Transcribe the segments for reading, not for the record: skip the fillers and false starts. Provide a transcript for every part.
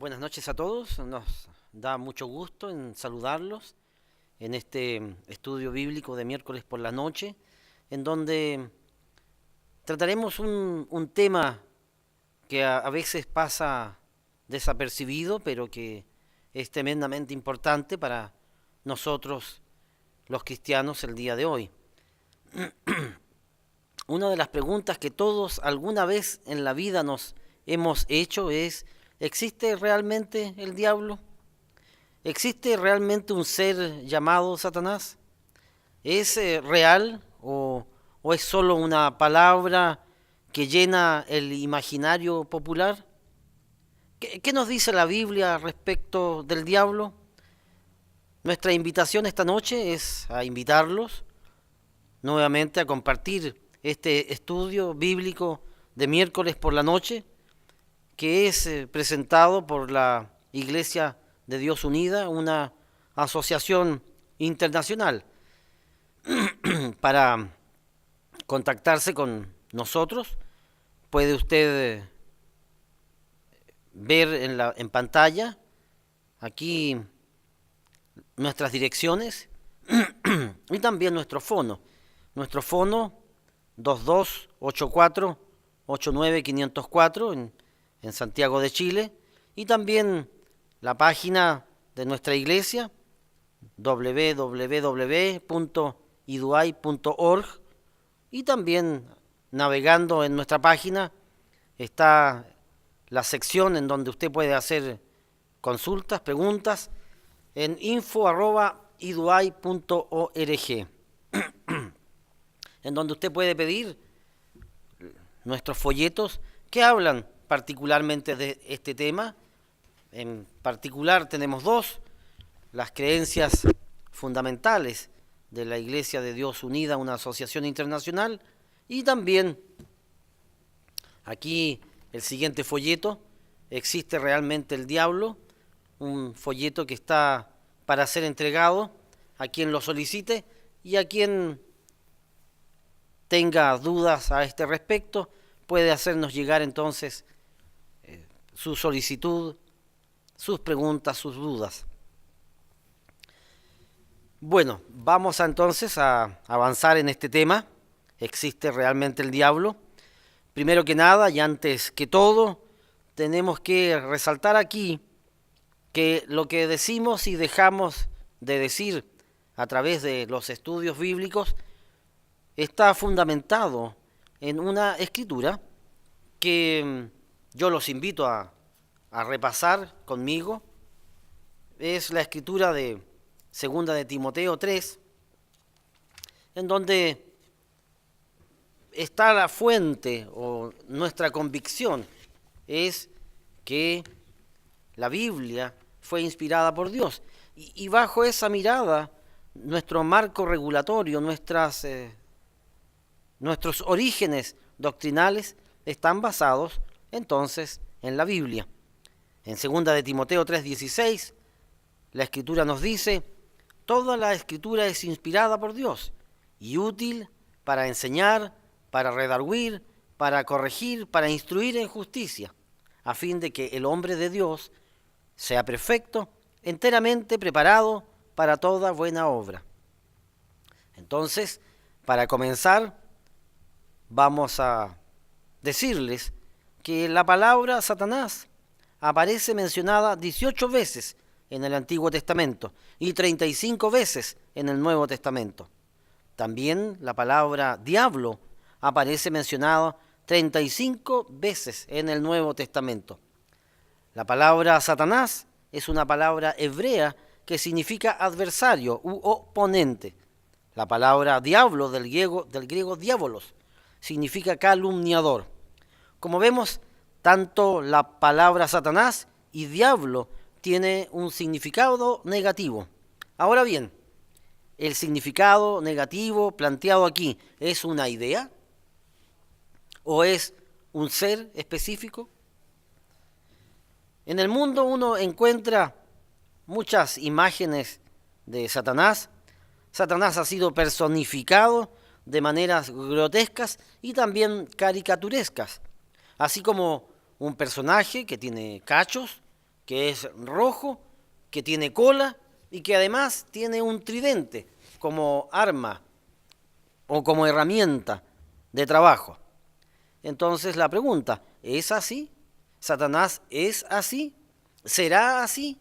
Buenas noches a todos. Nos da mucho gusto en saludarlos en este estudio bíblico de miércoles por la noche, en donde trataremos un tema que a veces pasa desapercibido, pero que es tremendamente importante para nosotros los cristianos el día de hoy. Una de las preguntas que todos alguna vez en la vida nos hemos hecho es: ¿existe realmente el diablo? ¿Existe realmente un ser llamado Satanás? ¿Es real o es solo una palabra que llena el imaginario popular? ¿Qué nos dice la Biblia respecto del diablo? Nuestra invitación esta noche es a invitarlos nuevamente a compartir este estudio bíblico de miércoles por la noche, que es presentado por la Iglesia de Dios Unida, una asociación internacional. Para contactarse con nosotros, puede usted ver en pantalla aquí nuestras direcciones y también nuestro fono. Nuestro fono 2284-89504 en Santiago de Chile, y también la página de nuestra iglesia www.iduay.org, y también navegando en nuestra página está la sección en donde usted puede hacer consultas, preguntas en info@iduay.org, en donde usted puede pedir nuestros folletos que hablan particularmente de este tema. En particular tenemos dos: las creencias fundamentales de la Iglesia de Dios Unida, una asociación internacional, y también aquí el siguiente folleto: ¿existe realmente el diablo? Un folleto que está para ser entregado a quien lo solicite y a quien tenga dudas a este respecto puede hacernos llegar entonces su solicitud, sus preguntas, sus dudas. Bueno, vamos entonces a avanzar en este tema. ¿Existe realmente el diablo? Primero que nada y antes que todo, tenemos que resaltar aquí que lo que decimos y dejamos de decir a través de los estudios bíblicos está fundamentado en una escritura que yo los invito a repasar conmigo. Es la escritura de Segunda de Timoteo 3, en donde está la fuente o nuestra convicción es que la Biblia fue inspirada por Dios. Y bajo esa mirada, nuestro marco regulatorio, nuestros orígenes doctrinales están basados entonces en la Biblia. En 2 de Timoteo 3:16, la Escritura nos dice: toda la Escritura es inspirada por Dios y útil para enseñar, para redarguir, para corregir, para instruir en justicia, a fin de que el hombre de Dios sea perfecto, enteramente preparado para toda buena obra. Entonces, para comenzar, vamos a decirles que la palabra Satanás aparece mencionada 18 veces en el Antiguo Testamento y 35 veces en el Nuevo Testamento. También la palabra diablo aparece mencionada 35 veces en el Nuevo Testamento. La palabra Satanás es una palabra hebrea que significa adversario u oponente. La palabra diablo del griego diabolos significa calumniador. Como vemos, tanto la palabra Satanás y diablo tiene un significado negativo. Ahora bien, ¿el significado negativo planteado aquí es una idea o es un ser específico? En el mundo uno encuentra muchas imágenes de Satanás. Satanás ha sido personificado de maneras grotescas y también caricaturescas, así como un personaje que tiene cachos, que es rojo, que tiene cola y que además tiene un tridente como arma o como herramienta de trabajo. Entonces la pregunta, ¿es así? ¿Satanás es así? ¿Será así?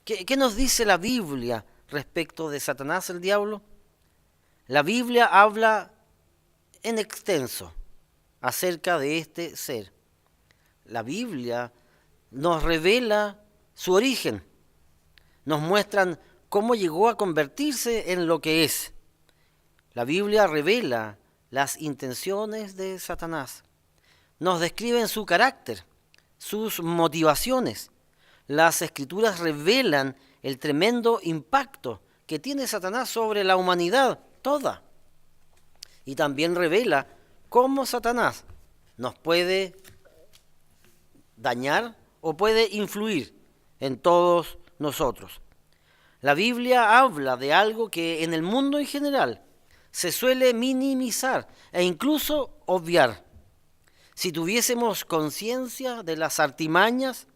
¿Qué nos dice la Biblia respecto de Satanás, el diablo? La Biblia habla en extenso acerca de este ser. La Biblia nos revela su origen, nos muestran cómo llegó a convertirse en lo que es. La Biblia revela las intenciones de Satanás, nos describen su carácter, sus motivaciones. Las Escrituras revelan el tremendo impacto que tiene Satanás sobre la humanidad toda. Y también revela cómo Satanás nos puede dañar o puede influir en todos nosotros. La Biblia habla de algo que en el mundo en general se suele minimizar e incluso obviar. Si tuviésemos conciencia de las artimañas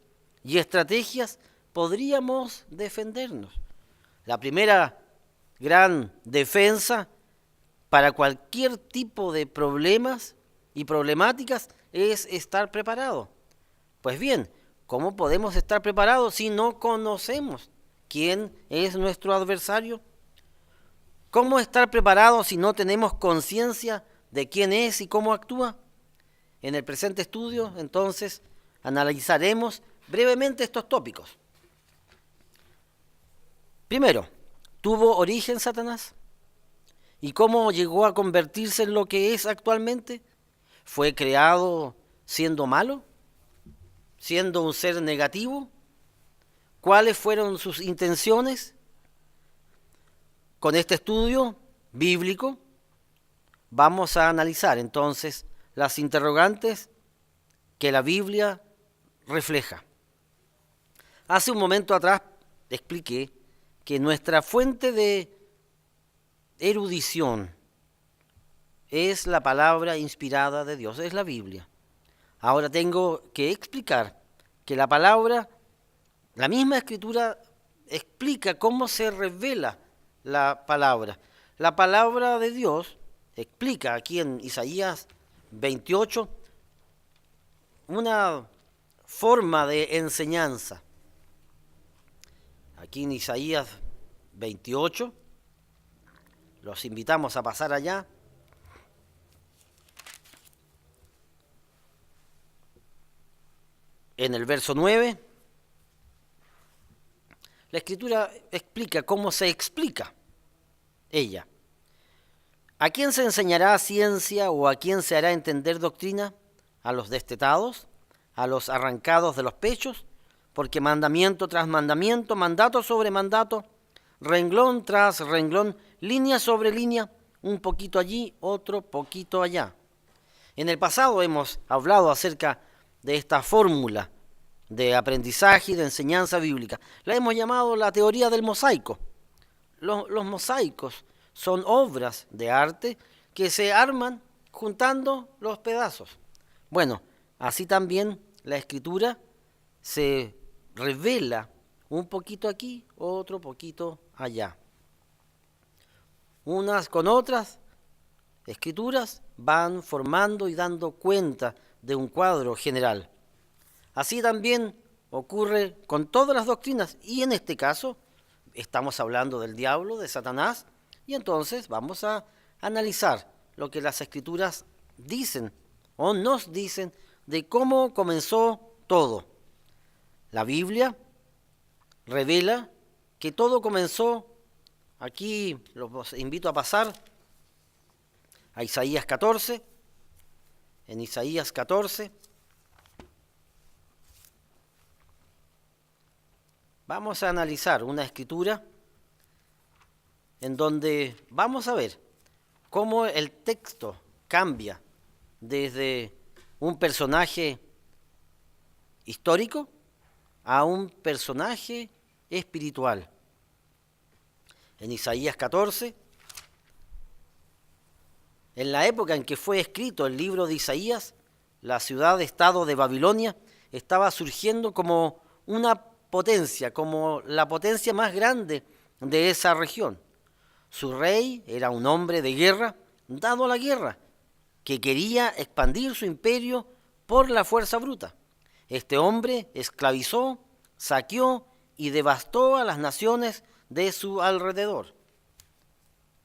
y estrategias, podríamos defendernos. La primera gran defensa para cualquier tipo de problemas y problemáticas es estar preparado. Pues bien, ¿cómo podemos estar preparados si no conocemos quién es nuestro adversario? ¿Cómo estar preparados si no tenemos conciencia de quién es y cómo actúa? En el presente estudio, entonces, analizaremos brevemente estos tópicos. Primero, ¿tuvo origen Satanás? ¿Y cómo llegó a convertirse en lo que es actualmente? ¿Fue creado siendo malo? ¿Siendo un ser negativo? ¿Cuáles fueron sus intenciones? Con este estudio bíblico vamos a analizar entonces las interrogantes que la Biblia refleja. Hace un momento atrás expliqué que nuestra fuente de erudición es la palabra inspirada de Dios, es la Biblia. Ahora tengo que explicar que la palabra, la misma Escritura explica cómo se revela la palabra. La palabra de Dios explica aquí en Isaías 28 una forma de enseñanza. Aquí en Isaías 28, los invitamos a pasar allá. En el verso 9, la Escritura explica cómo se explica ella. ¿A quién se enseñará ciencia o a quién se hará entender doctrina? ¿A los destetados? ¿A los arrancados de los pechos? Porque mandamiento tras mandamiento, mandato sobre mandato, renglón tras renglón, línea sobre línea, un poquito allí, otro poquito allá. En el pasado hemos hablado acerca de esta fórmula de aprendizaje y de enseñanza bíblica. La hemos llamado la teoría del mosaico. Los mosaicos son obras de arte que se arman juntando los pedazos. Bueno, así también la Escritura se revela un poquito aquí, otro poquito allá. Unas con otras escrituras van formando y dando cuenta de un cuadro general. Así también ocurre con todas las doctrinas y en este caso estamos hablando del diablo, de Satanás, y entonces vamos a analizar lo que las escrituras dicen o nos dicen de cómo comenzó todo. La Biblia revela que todo comenzó, aquí los invito a pasar a Isaías 14, en Isaías 14, vamos a analizar una escritura en donde vamos a ver cómo el texto cambia desde un personaje histórico a un personaje espiritual. En Isaías 14, en la época en que fue escrito el libro de Isaías, la ciudad-estado de Babilonia estaba surgiendo como una potencia, como la potencia más grande de esa región. Su rey era un hombre de guerra, dado a la guerra, que quería expandir su imperio por la fuerza bruta. Este hombre esclavizó, saqueó y devastó a las naciones de su alrededor.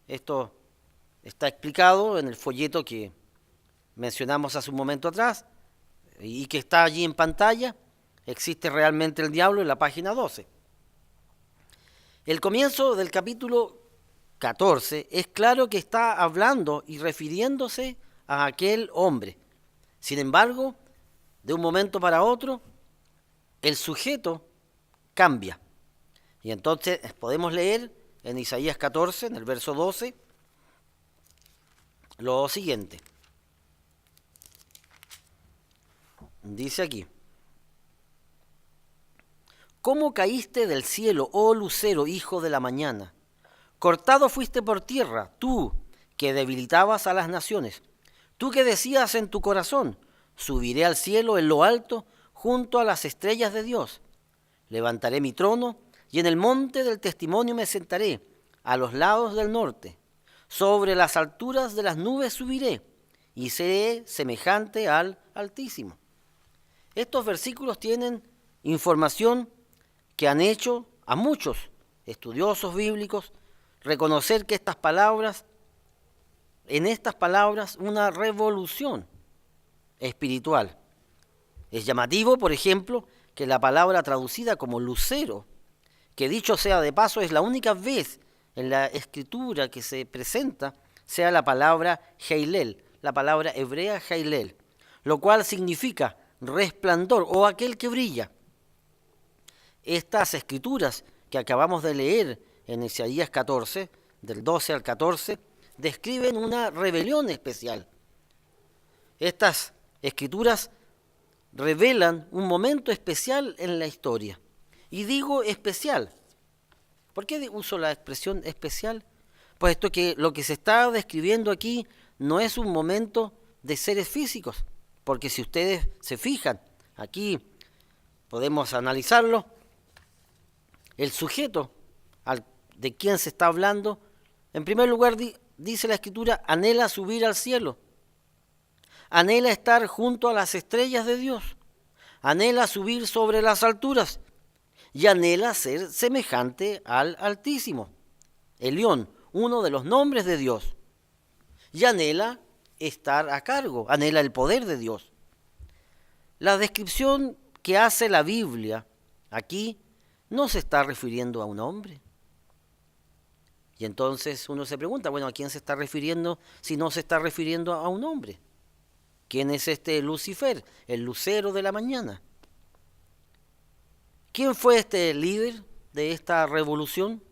Esto está explicado en el folleto que mencionamos hace un momento atrás y que está allí en pantalla. Existe realmente el diablo en la página 12. El comienzo del capítulo 14 es claro que está hablando y refiriéndose a aquel hombre. Sin embargo, de un momento para otro, el sujeto cambia. Y entonces podemos leer en Isaías 14, en el verso 12, lo siguiente. Dice aquí: ¿Cómo caíste del cielo, oh lucero, hijo de la mañana? Cortado fuiste por tierra, tú que debilitabas a las naciones. Tú que decías en tu corazón: subiré al cielo en lo alto, junto a las estrellas de Dios. Levantaré mi trono, y en el monte del testimonio me sentaré, a los lados del norte. Sobre las alturas de las nubes subiré, y seré semejante al Altísimo. Estos versículos tienen información que han hecho a muchos estudiosos bíblicos reconocer que en estas palabras, una revolución espiritual. Es llamativo, por ejemplo, que la palabra traducida como lucero, que dicho sea de paso es la única vez en la escritura que se presenta, sea la palabra Heilel, la palabra hebrea Heilel, lo cual significa resplandor o aquel que brilla. Estas escrituras que acabamos de leer en Isaías 14, del 12 al 14, describen una rebelión especial. Estas escrituras revelan un momento especial en la historia. Y digo especial. ¿Por qué uso la expresión especial? Puesto que lo que se está describiendo aquí no es un momento de seres físicos, porque si ustedes se fijan, aquí podemos analizarlo, el sujeto de quien se está hablando, en primer lugar dice la Escritura, anhela subir al cielo, anhela estar junto a las estrellas de Dios, anhela subir sobre las alturas y anhela ser semejante al Altísimo, Elión, uno de los nombres de Dios, y anhela estar a cargo, anhela el poder de Dios. La descripción que hace la Biblia aquí no se está refiriendo a un hombre. Y entonces uno se pregunta, bueno, ¿a quién se está refiriendo si no se está refiriendo a un hombre? ¿Quién es este Lucifer, el lucero de la mañana? ¿Quién fue este líder de esta revolución?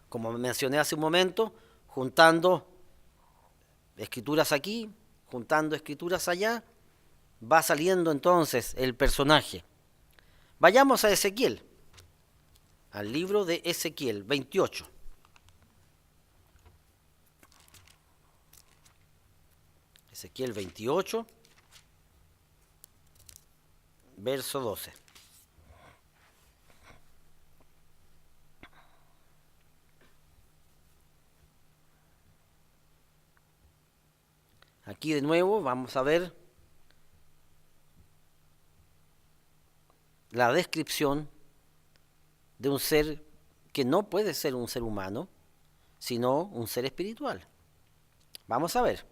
Como mencioné hace un momento, juntando escrituras aquí, juntando escrituras allá, va saliendo entonces el personaje. Vayamos a Ezequiel, al libro de Ezequiel 28. Ezequiel 28, verso 12. Aquí de nuevo vamos a ver la descripción de un ser que no puede ser un ser humano, sino un ser espiritual. Vamos a ver.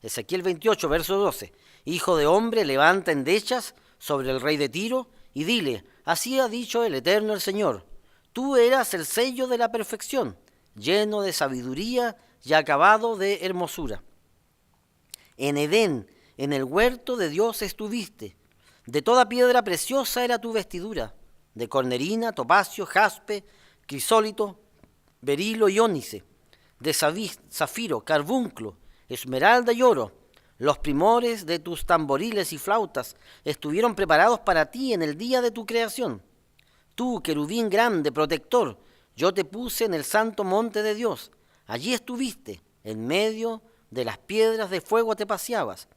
Ezequiel 28, verso 12. Hijo de hombre, levanta endechas sobre el rey de Tiro y dile, así ha dicho el Eterno el Señor, tú eras el sello de la perfección, lleno de sabiduría y acabado de hermosura. En Edén, en el huerto de Dios estuviste. De toda piedra preciosa era tu vestidura, de cornerina, topacio, jaspe, crisólito, berilo y ónice, de zafiro, carbunclo, esmeralda y oro. Los primores de tus tamboriles y flautas estuvieron preparados para ti en el día de tu creación. Tú, querubín grande, protector, yo te puse en el santo monte de Dios. Allí estuviste, en medio de las piedras de fuego te paseabas.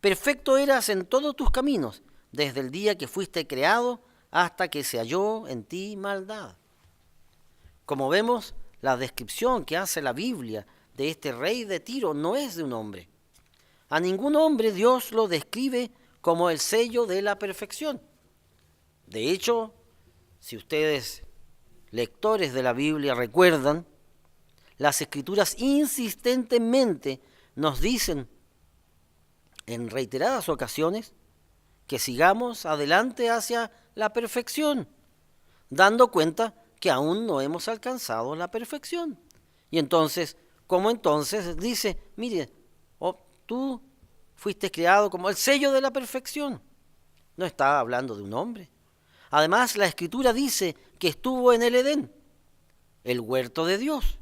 Perfecto eras en todos tus caminos, desde el día que fuiste creado hasta que se halló en ti maldad. Como vemos, la descripción que hace la Biblia de este rey de Tiro no es de un hombre. A ningún hombre Dios lo describe como el sello de la perfección. De hecho, si ustedes, lectores de la Biblia, recuerdan, las Escrituras insistentemente nos dicen en reiteradas ocasiones que sigamos adelante hacia la perfección, dando cuenta que aún no hemos alcanzado la perfección. Y entonces, ¿cómo entonces dice, mire, tú fuiste creado como el sello de la perfección? No está hablando de un hombre. Además, la Escritura dice que estuvo en el Edén, el huerto de Dios.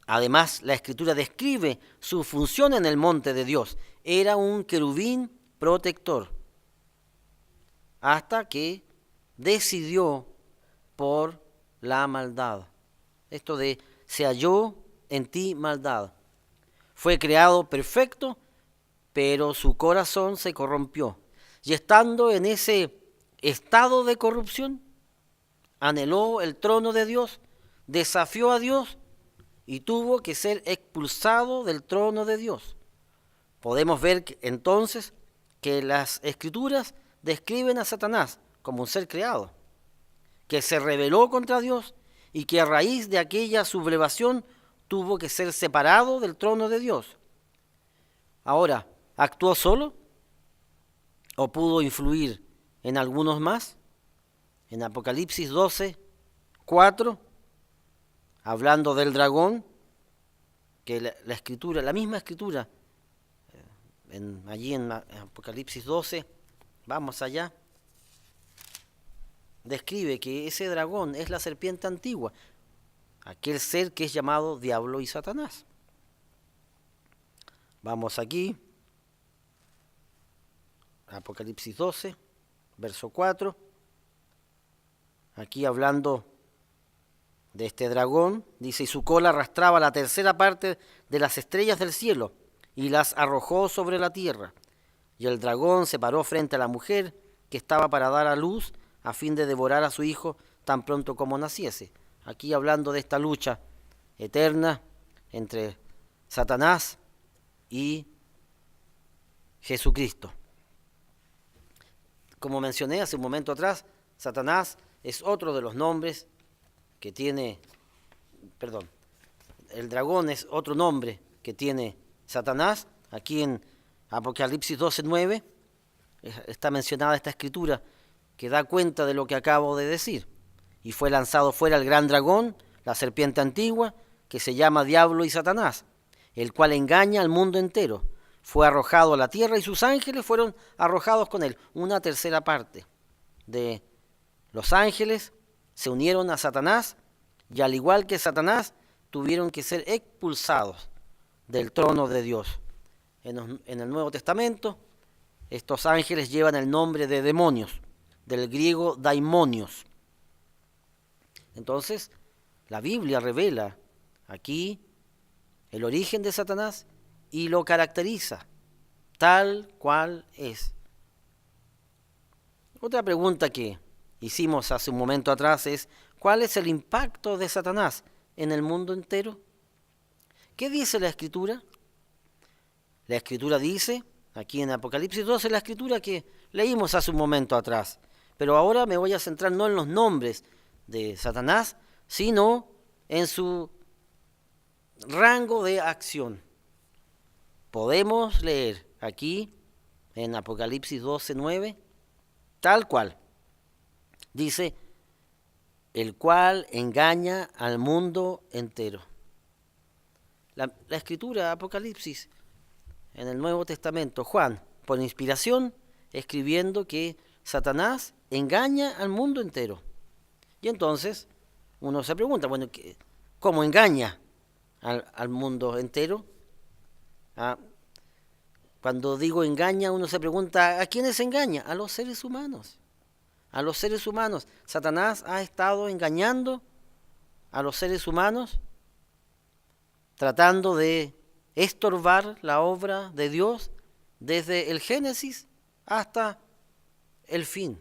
Además, la Escritura describe su función en el monte de Dios. Era un querubín protector, hasta que decidió por la maldad. Esto de se halló en ti maldad. Fue creado perfecto, pero su corazón se corrompió. Y estando en ese estado de corrupción, anheló el trono de Dios, desafió a Dios y tuvo que ser expulsado del trono de Dios. Podemos ver entonces que las Escrituras describen a Satanás como un ser creado, que se rebeló contra Dios y que a raíz de aquella sublevación tuvo que ser separado del trono de Dios. Ahora, ¿actuó solo o pudo influir en algunos más? En Apocalipsis 12:4, hablando del dragón, que la Escritura, la misma Escritura, allí en Apocalipsis 12, vamos allá, describe que ese dragón es la serpiente antigua, aquel ser que es llamado Diablo y Satanás. Vamos aquí, Apocalipsis 12, verso 4, aquí hablando de este dragón, dice, y su cola arrastraba la tercera parte de las estrellas del cielo y las arrojó sobre la tierra. Y el dragón se paró frente a la mujer que estaba para dar a luz a fin de devorar a su hijo tan pronto como naciese. Aquí hablando de esta lucha eterna entre Satanás y Jesucristo. Como mencioné hace un momento atrás, Satanás es otro de los nombres que tiene, el dragón es otro nombre que tiene Satanás. Aquí en Apocalipsis 12:9 está mencionada esta escritura que da cuenta de lo que acabo de decir. Y fue lanzado fuera el gran dragón, la serpiente antigua, que se llama Diablo y Satanás, el cual engaña al mundo entero. Fue arrojado a la tierra y sus ángeles fueron arrojados con él. Una tercera parte de los ángeles se unieron a Satanás y al igual que Satanás tuvieron que ser expulsados del trono de Dios. En el Nuevo Testamento estos ángeles llevan el nombre de demonios, del griego daimonios. Entonces la Biblia revela aquí el origen de Satanás y lo caracteriza tal cual es. Otra pregunta que hicimos hace un momento atrás es, ¿cuál es el impacto de Satanás en el mundo entero? ¿Qué dice la Escritura? La Escritura dice, aquí en Apocalipsis 12, la Escritura que leímos hace un momento atrás, pero ahora me voy a centrar no en los nombres de Satanás, sino en su rango de acción. Podemos leer aquí en Apocalipsis 12:9, tal cual. Dice, el cual engaña al mundo entero. La Escritura, Apocalipsis, en el Nuevo Testamento, Juan, por inspiración, escribiendo que Satanás engaña al mundo entero. Y entonces uno se pregunta, bueno, ¿cómo engaña al mundo entero? Cuando digo engaña, uno se pregunta, ¿a quiénes engaña? A los seres humanos. A los seres humanos. Satanás ha estado engañando a los seres humanos, tratando de estorbar la obra de Dios desde el Génesis hasta el fin.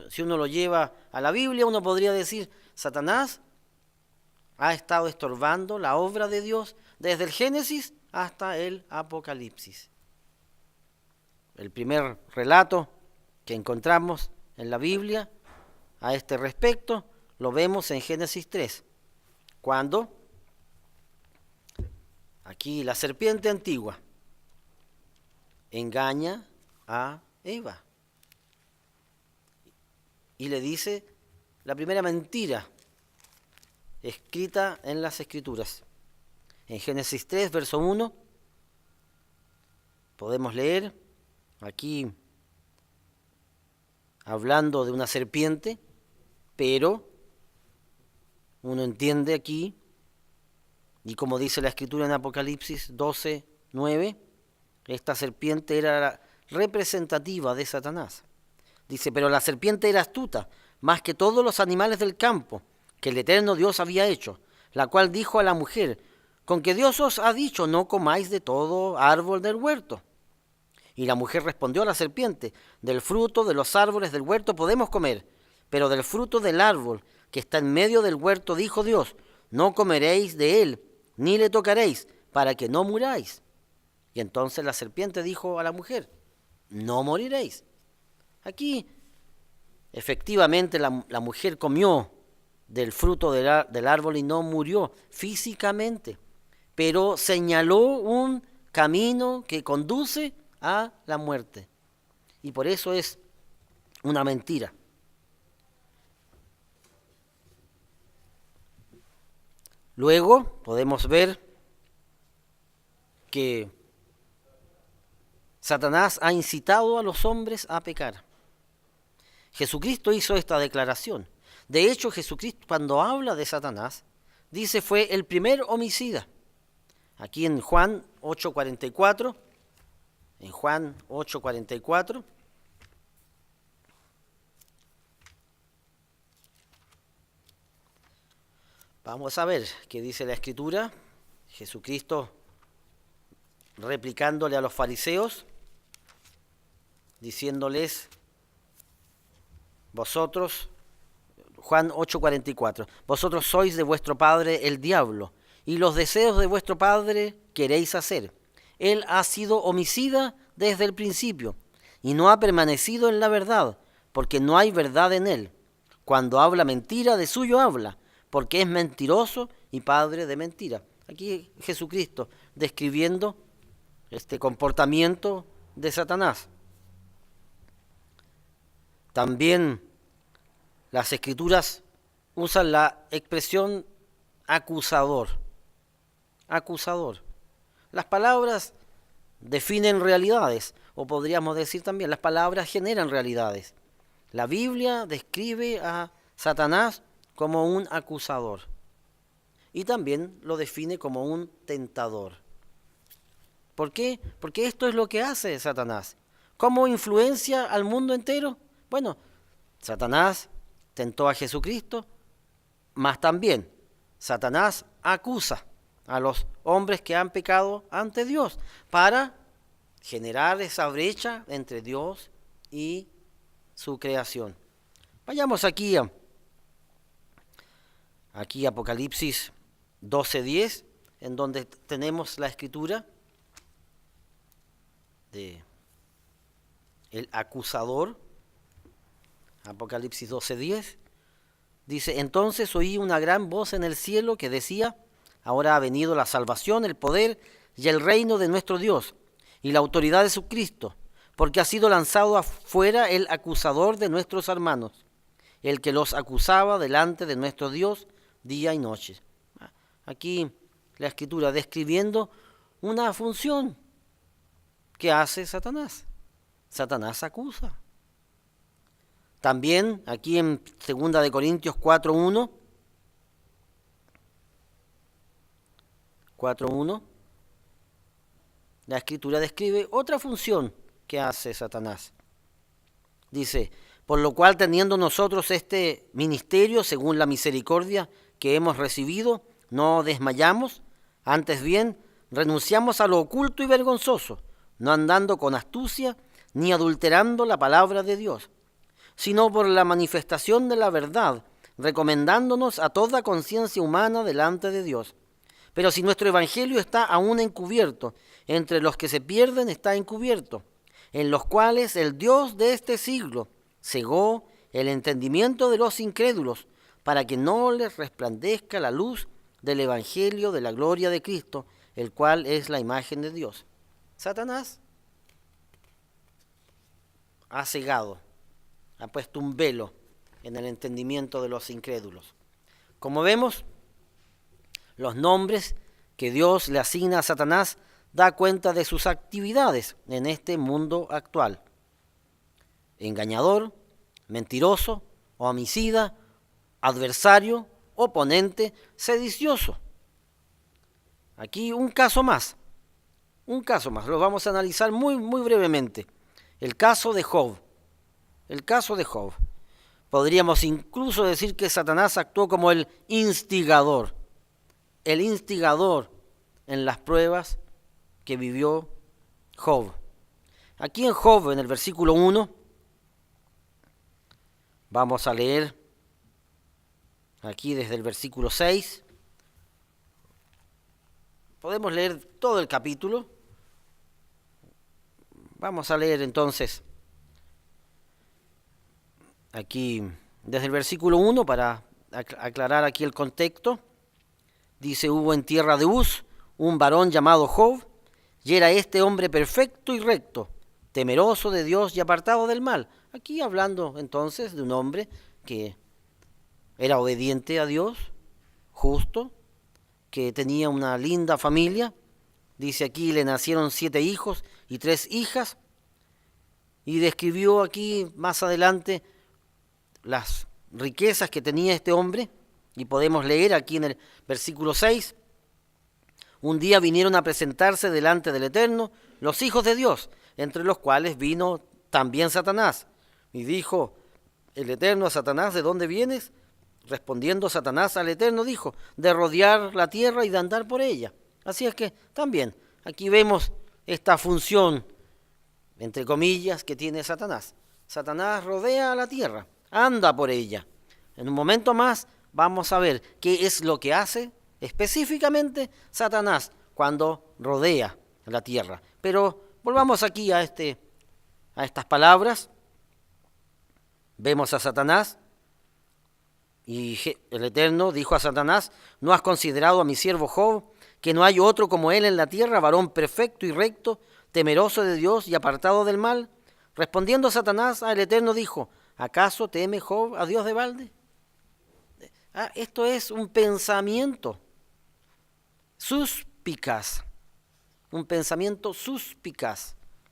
Si uno lo lleva a la Biblia, uno podría decir, Satanás ha estado estorbando la obra de Dios desde el Génesis hasta el Apocalipsis. El primer relato que encontramos en la Biblia a este respecto lo vemos en Génesis 3, cuando aquí la serpiente antigua engaña a Eva y le dice la primera mentira escrita en las Escrituras. En Génesis 3, verso 1, podemos leer aquí hablando de una serpiente, pero uno entiende aquí, y como dice la Escritura en Apocalipsis 12, 9, esta serpiente era representativa de Satanás. Dice, pero la serpiente era astuta, más que todos los animales del campo que el eterno Dios había hecho, la cual dijo a la mujer, con que Dios os ha dicho, no comáis de todo árbol del huerto. Y la mujer respondió a la serpiente, del fruto de los árboles del huerto podemos comer, pero del fruto del árbol que está en medio del huerto dijo Dios, no comeréis de él, ni le tocaréis, para que no muráis. Y entonces la serpiente dijo a la mujer, no moriréis. Aquí, efectivamente, la mujer comió del fruto del árbol y no murió físicamente, pero señaló un camino que conduce a la muerte. Y por eso es una mentira. Luego podemos ver que Satanás ha incitado a los hombres a pecar. Jesucristo hizo esta declaración. De hecho, Jesucristo, cuando habla de Satanás, dice fue el primer homicida. Aquí en Juan 8:44, vamos a ver qué dice la Escritura. Jesucristo replicándole a los fariseos, diciéndoles, vosotros, Juan 8:44, vosotros sois de vuestro padre el diablo, y los deseos de vuestro padre queréis hacer. Él ha sido homicida desde el principio, y no ha permanecido en la verdad, porque no hay verdad en él. Cuando habla mentira, de suyo habla, porque es mentiroso y padre de mentira. Aquí Jesucristo describiendo este comportamiento de Satanás. También las Escrituras usan la expresión acusador. Acusador. Las palabras definen realidades, o podríamos decir también, las palabras generan realidades. La Biblia describe a Satanás como un acusador y también lo define como un tentador. ¿Por qué? Porque esto es lo que hace Satanás. ¿Cómo influencia al mundo entero? Bueno, Satanás tentó a Jesucristo, mas también Satanás acusa a los hombres que han pecado ante Dios para generar esa brecha entre Dios y su creación. Vayamos aquí a Apocalipsis 12:10, en donde tenemos la escritura de el acusador. Apocalipsis 12:10 dice, entonces oí una gran voz en el cielo que decía, ahora ha venido la salvación, el poder y el reino de nuestro Dios y la autoridad de su Cristo, porque ha sido lanzado afuera el acusador de nuestros hermanos, el que los acusaba delante de nuestro Dios día y noche. Aquí la escritura describiendo una función que hace Satanás. Satanás acusa. También aquí en 2 Corintios 4:1, la escritura describe otra función que hace Satanás. Dice, por lo cual teniendo nosotros este ministerio según la misericordia que hemos recibido, no desmayamos, antes bien renunciamos a lo oculto y vergonzoso, no andando con astucia ni adulterando la palabra de Dios, sino por la manifestación de la verdad, recomendándonos a toda conciencia humana delante de Dios. Pero si nuestro evangelio está aún encubierto, entre los que se pierden está encubierto, en los cuales el Dios de este siglo cegó el entendimiento de los incrédulos, para que no les resplandezca la luz del evangelio de la gloria de Cristo, el cual es la imagen de Dios. Satanás ha cegado, ha puesto un velo en el entendimiento de los incrédulos. Como vemos, los nombres que Dios le asigna a Satanás da cuenta de sus actividades en este mundo actual. Engañador, mentiroso, homicida, adversario, oponente, sedicioso. Aquí un caso más, lo vamos a analizar muy brevemente. El caso de Job. Podríamos incluso decir que Satanás actuó como el instigador en las pruebas que vivió Job. Aquí en Job, en el versículo 1, vamos a leer aquí desde el versículo 6. Podemos leer todo el capítulo. Vamos a leer entonces aquí desde el versículo 1 para aclarar aquí el contexto. Dice: hubo en tierra de Uz un varón llamado Job, y era este hombre perfecto y recto, temeroso de Dios y apartado del mal. Aquí hablando entonces de un hombre que era obediente a Dios, justo, que tenía una linda familia. Dice aquí, le nacieron 7 hijos y 3 hijas, y describió aquí más adelante las riquezas que tenía este hombre, y podemos leer aquí en el versículo 6, un día vinieron a presentarse delante del Eterno los hijos de Dios, entre los cuales vino también Satanás, y dijo el Eterno a Satanás: ¿de dónde vienes? Respondiendo Satanás al Eterno dijo: de rodear la tierra y de andar por ella. Así es que también aquí vemos esta función, entre comillas, que tiene Satanás. Satanás rodea la tierra, anda por ella. En un momento más vamos a ver qué es lo que hace específicamente Satanás cuando rodea la tierra. Pero volvamos aquí a estas palabras. Vemos a Satanás, y el Eterno dijo a Satanás: ¿no has considerado a mi siervo Job, que no hay otro como él en la tierra, varón perfecto y recto, temeroso de Dios y apartado del mal? Respondiendo Satanás al Eterno dijo: ¿acaso teme Job a Dios de balde? Esto es un pensamiento suspicaz,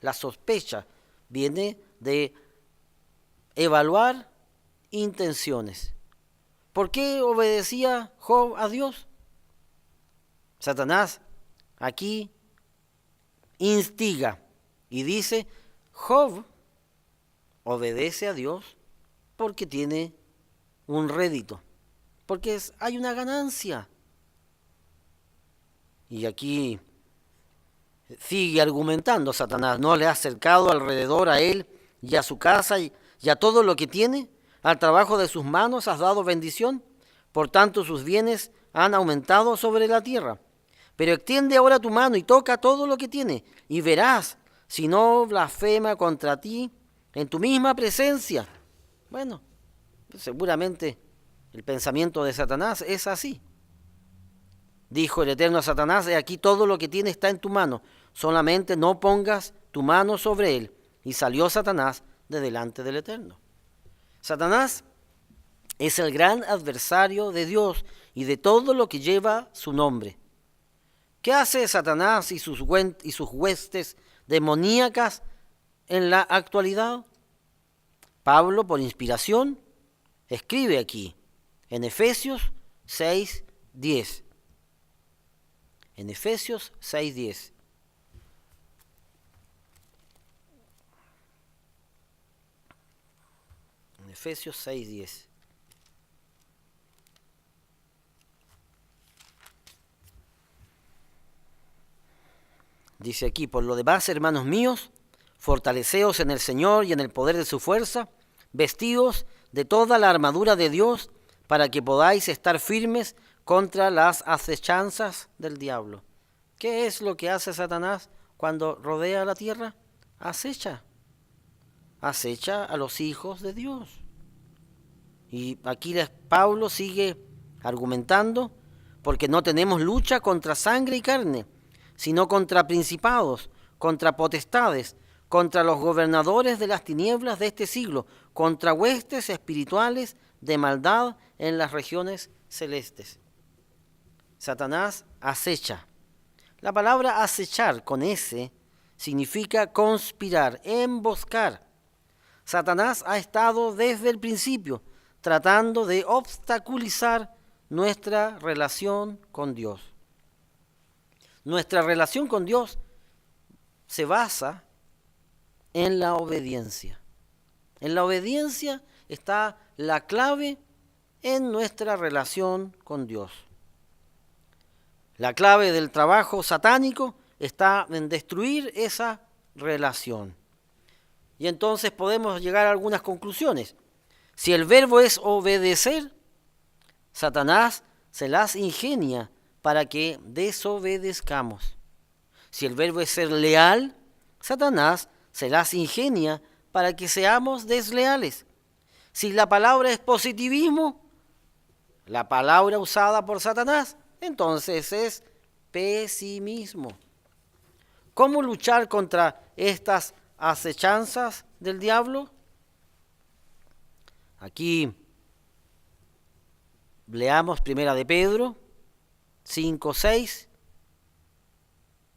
La sospecha viene de evaluar intenciones. ¿Por qué obedecía Job a Dios? Satanás aquí instiga y dice: Job obedece a Dios porque tiene un rédito, porque hay una ganancia. Y aquí sigue argumentando Satanás: ¿no le has cercado alrededor a él y a su casa y a todo lo que tiene? Al trabajo de sus manos has dado bendición, por tanto sus bienes han aumentado sobre la tierra. Pero extiende ahora tu mano y toca todo lo que tiene, y verás si no blasfema contra ti en tu misma presencia. Bueno, seguramente el pensamiento de Satanás es así. Dijo el Eterno a Satanás: he aquí todo lo que tiene está en tu mano, solamente no pongas tu mano sobre él. Y salió Satanás de delante del Eterno. Satanás es el gran adversario de Dios y de todo lo que lleva su nombre. ¿Qué hace Satanás y sus huestes demoníacas en la actualidad? Pablo, por inspiración, escribe aquí en Efesios 6:10. En Efesios 6:10. En Efesios 6:10. Dice aquí: por lo demás, hermanos míos, fortaleceos en el Señor y en el poder de su fuerza, vestidos de toda la armadura de Dios para que podáis estar firmes contra las acechanzas del diablo. ¿Qué es lo que hace Satanás cuando rodea la tierra? Acecha a los hijos de Dios. Y aquí Pablo sigue argumentando, porque no tenemos lucha contra sangre y carne, sino contra principados, contra potestades, contra los gobernadores de las tinieblas de este siglo, contra huestes espirituales de maldad en las regiones celestes. Satanás acecha. La palabra acechar con S significa conspirar, emboscar. Satanás ha estado desde el principio tratando de obstaculizar nuestra relación con Dios. Nuestra relación con Dios se basa en la obediencia. En la obediencia está la clave en nuestra relación con Dios. La clave del trabajo satánico está en destruir esa relación. Y entonces podemos llegar a algunas conclusiones. Si el verbo es obedecer, Satanás se las ingenia para que desobedezcamos. Si el verbo es ser leal, Satanás se las ingenia para que seamos desleales. Si la palabra es positivismo, la palabra usada por Satanás, entonces es pesimismo. ¿Cómo luchar contra estas acechanzas del diablo? Aquí leamos Primera de Pedro 5:6.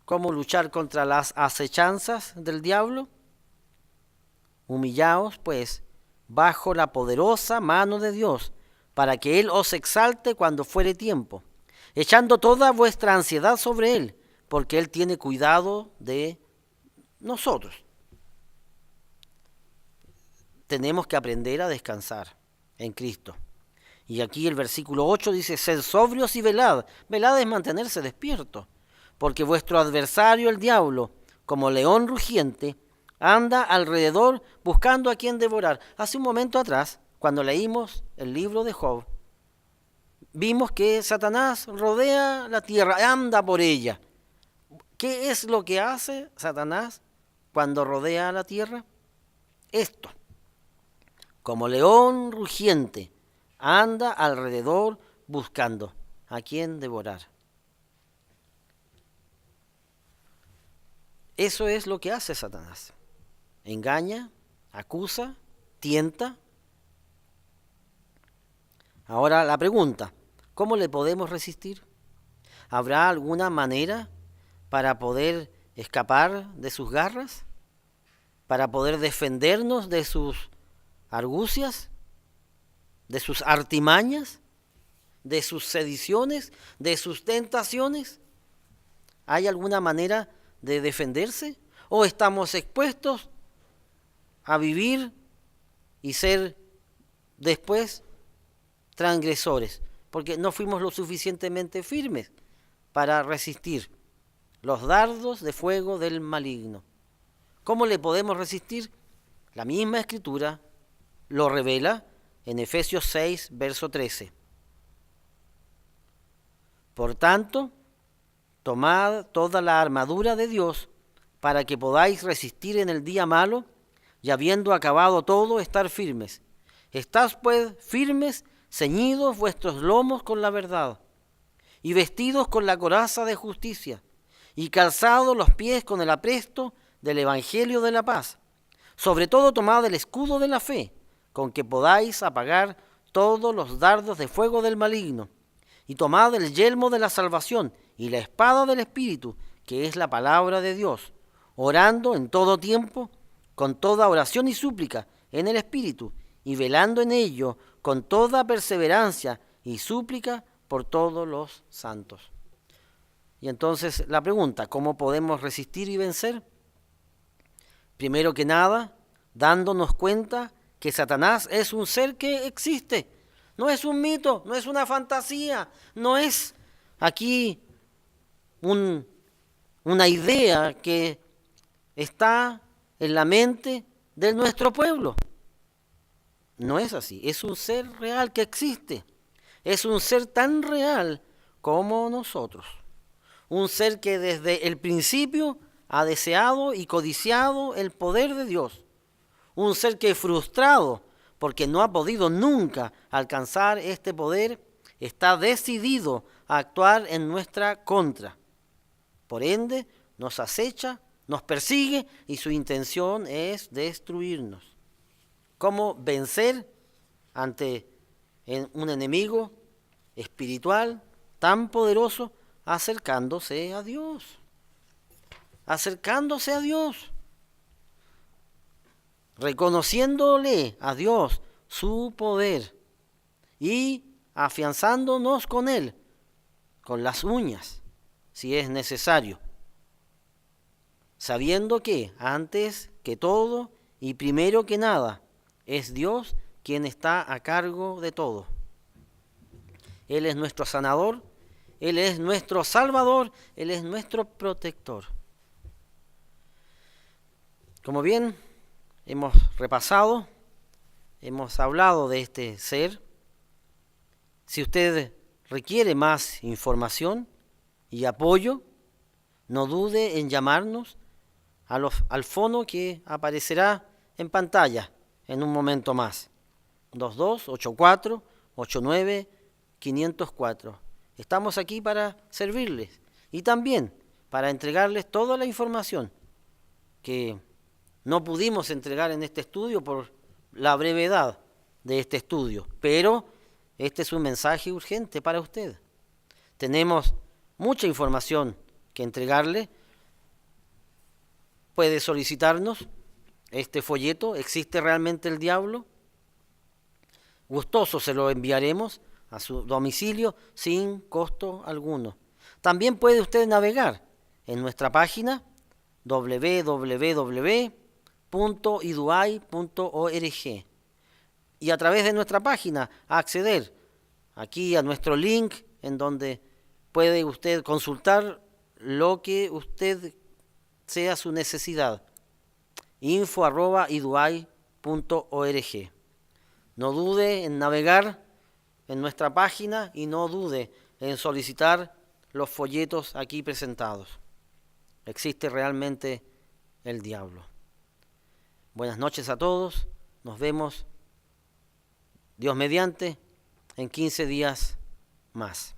¿Cómo luchar contra las acechanzas del diablo? Humillaos, pues, bajo la poderosa mano de Dios, para que Él os exalte cuando fuere tiempo, echando toda vuestra ansiedad sobre Él, porque Él tiene cuidado de nosotros. Tenemos que aprender a descansar en Cristo. Y aquí el versículo 8 dice, sed sobrios y velad. Velad es mantenerse despierto, porque vuestro adversario el diablo, como león rugiente, anda alrededor buscando a quien devorar. Hace un momento atrás, cuando leímos el libro de Job, vimos que Satanás rodea la tierra, anda por ella. ¿Qué es lo que hace Satanás cuando rodea la tierra? Esto. Como león rugiente, anda alrededor buscando a quien devorar. Eso es lo que hace Satanás. Engaña, acusa, tienta. Ahora la pregunta, ¿cómo le podemos resistir? ¿Habrá alguna manera para poder escapar de sus garras? ¿Para poder defendernos de sus argucias? ¿De sus artimañas? ¿De sus sediciones? ¿De sus tentaciones? ¿Hay alguna manera de defenderse? ¿O estamos expuestos a vivir y ser después transgresores? Porque no fuimos lo suficientemente firmes para resistir los dardos de fuego del maligno. ¿Cómo le podemos resistir? La misma Escritura lo revela en Efesios 6, verso 13. Por tanto, tomad toda la armadura de Dios para que podáis resistir en el día malo y habiendo acabado todo, estar firmes. Estad pues firmes, ceñidos vuestros lomos con la verdad y vestidos con la coraza de justicia y calzados los pies con el apresto del Evangelio de la paz. Sobre todo tomad el escudo de la fe, con que podáis apagar todos los dardos de fuego del maligno, y tomad el yelmo de la salvación y la espada del Espíritu, que es la palabra de Dios, orando en todo tiempo, con toda oración y súplica en el Espíritu, y velando en ello con toda perseverancia y súplica por todos los santos. Y entonces la pregunta, ¿cómo podemos resistir y vencer? Primero que nada, dándonos cuenta que Satanás es un ser que existe. No es un mito, no es una fantasía, no es aquí una idea que está en la mente de nuestro pueblo. No es así, es un ser real que existe. Es un ser tan real como nosotros. Un ser que desde el principio ha deseado y codiciado el poder de Dios. Un ser que frustrado porque no ha podido nunca alcanzar este poder, está decidido a actuar en nuestra contra. Por ende, nos acecha, nos persigue y su intención es destruirnos. ¿Cómo vencer ante un enemigo espiritual tan poderoso? Acercándose a Dios. Acercándose a Dios. Reconociéndole a Dios su poder y afianzándonos con Él, con las uñas, si es necesario. Sabiendo que antes que todo y primero que nada, es Dios quien está a cargo de todo. Él es nuestro sanador, Él es nuestro salvador, Él es nuestro protector. Como bien hemos repasado, hemos hablado de este ser. Si usted requiere más información y apoyo, no dude en llamarnos al fono que aparecerá en pantalla en un momento más. 2284-89-504. Estamos aquí para servirles y también para entregarles toda la información que no pudimos entregar en este estudio por la brevedad de este estudio, pero este es un mensaje urgente para usted. Tenemos mucha información que entregarle. Puede solicitarnos este folleto, ¿existe realmente el diablo? Gustoso se lo enviaremos a su domicilio sin costo alguno. También puede usted navegar en nuestra página www.iduay.org y a través de nuestra página acceder aquí a nuestro link en donde puede usted consultar lo que usted sea su necesidad. info@iduay.org. No dude en navegar en nuestra página y no dude en solicitar los folletos aquí presentados. Existe realmente el diablo. Buenas noches a todos. Nos vemos, Dios mediante, en 15 días más.